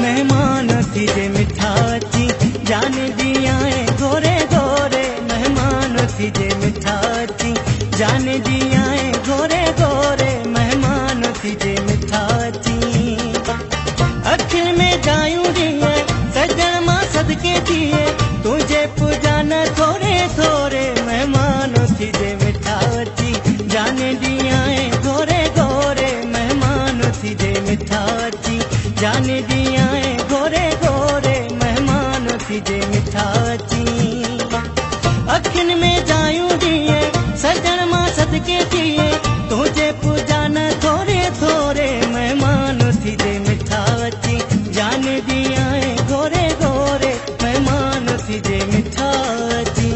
मेहमान थी जे मिठाची जान दिया गोरे गोरे, मेहमान थी जे मिठाची जान दिया गोरे गोरे, मेहमान थी जे मिठाची। अखिन में जायूं दिए सजन मां सदके थिए, तुझे पुजान थोरे थोरे, मेहमान थी जे मिठाची जान दिया गोरे गोरे, मेहमान थी जे मिठाची जान दिया गोरे गोरे, मेहमान थी जे मिठाची। अखिन में जायूं दिए सजन मां सदके थिए, तुझे पुजान थोरे थोरे, मेहमान थी जे मिठाची जान दिया गोरे गोरे, मेहमान थी जे मिठाची।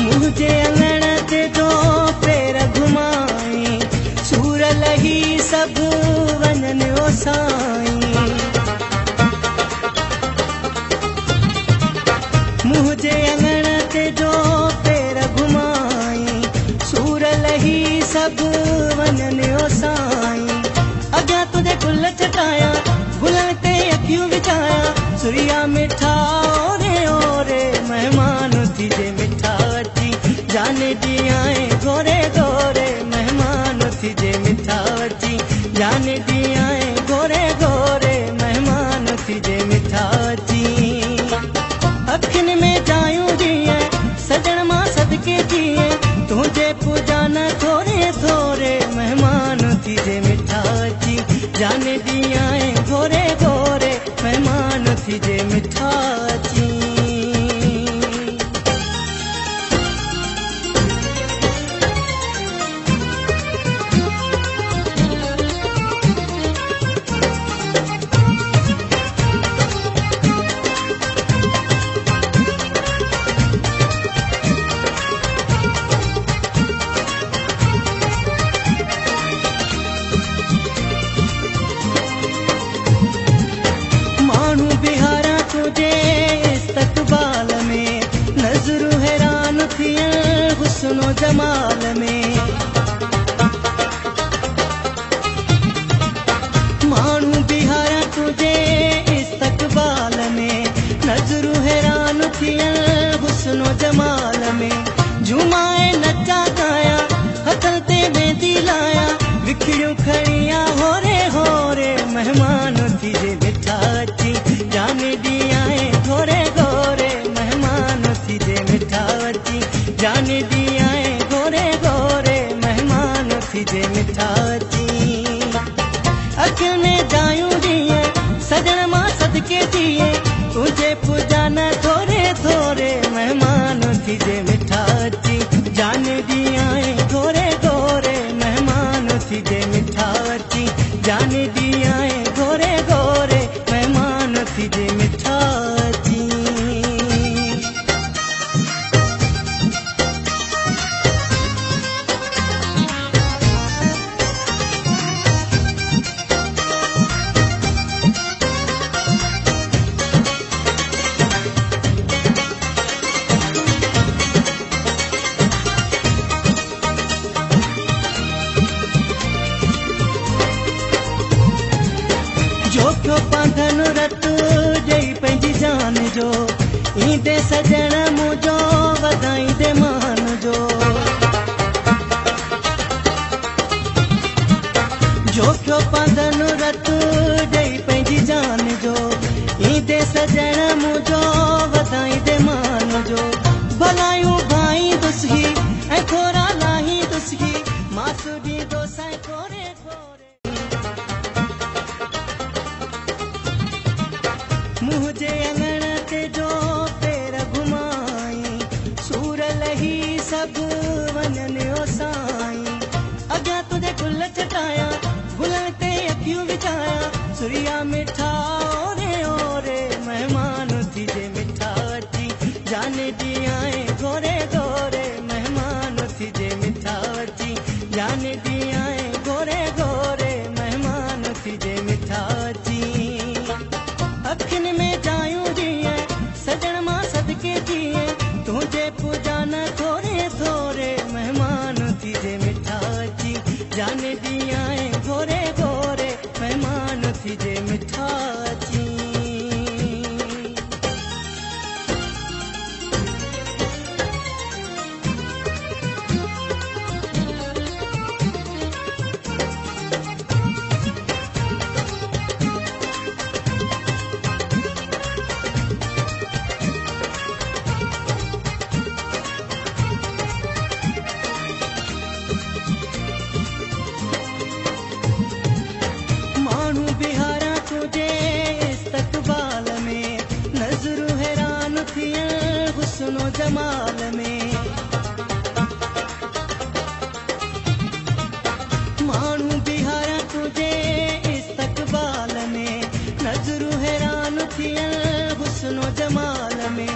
मुझे अंगण ते दो पैर घुमाई, सूर लही सब वनन ओसाई। मुझे अंगण ते दो पैर घुमाई, सूर लही सब वनन ओसाई। अॻियां तुझे गुल चटाया, गुलन ते अखियूं विछाया, सुरिया मिठा ओरे ओरे, मेहमान थी जे मिठाची जान दिया गोरे गोरे, मेहमान थी जे मिठाची जान दिया गोरे गोरे, मेहमान थी जे मिठाची। अखिन में जायूं दिए सजन मां सदके थिए, तुझे पुजान थोरे थोरे, मेहमान थी जे मिठाची जान दिया गोरे गोरे, मेहमान थी जे मिठाची। माण्हू बिहारा तुझे इस्तकबाल में, नज़रूं हैरान थियन हुस्नो जमाल में। माण्हू बिहारा तुझे इस्तकबाल में, नज़रूं हैरान थियन हुस्नो जमाल में। झुमाए नचा गाया हथन ते मेहंदी लाया, विखड़ियूं खड़िया होरे होरे, मेहमान थी जे मिठाची जान दिया गोरे गोरे, मेहमान थी जे मिठाची जान दिया गोरे गोरे, मेहमान थी जे मिठाची। अखिन में जायूं दिए सजन मां सदके थिए, तुझे पुजान थोरे थोरे, मेहमान थी जे मिठाची जान दिया गोरे गोरे, मेहमान थी जे मिठाची जान दिया गोरे गोरे, मेहमान थी जे मिठाची। जो क्यों पांधन रत जई पंहिंजी जान जो, ईंदे सजण मुंहिंजो वधाईंदे मान जो। जो क्यों पांधन रत जई पंहिंजी जान जो, ईंदे सजण मुंहिंजो वधाईंदे मान जो। भलायूं भाई दुसही ऐं खोरा लाही दुसही, मासू ॾींदो साईं खोरे खोरे। मुझे अंगण ते जो पेर घुमाई सूर लही सब वञनि ओ साईं अॻियां तुझे गुल चटाया गुलनि ते अखियूं विछाया सुरिया मिठा ओरे ओरे महिमान थीजे मिठा अची जाने जी आए गोरे गोरे महिमान थीजे मिठा अची जाने जी आए गोरे गोरे महिमान थीजे मिठा अची अखियुनि में जायूं जीअं सजण मां सदके जीअं तुंहिंजे पूजा न थोरे थोरे महिमान थीजे मिठा अची जाने दी आए गोरे गोरे महिमान थीजे मिठा अची माण्हू बिहारा तुझे इस्तक़बाल में नज़रू हैरान थियनि हुस्नो जमाल में माण्हू बिहारा तुझे इस्तक़बाल में नज़रू हैरान थियनि हुस्नो जमाल में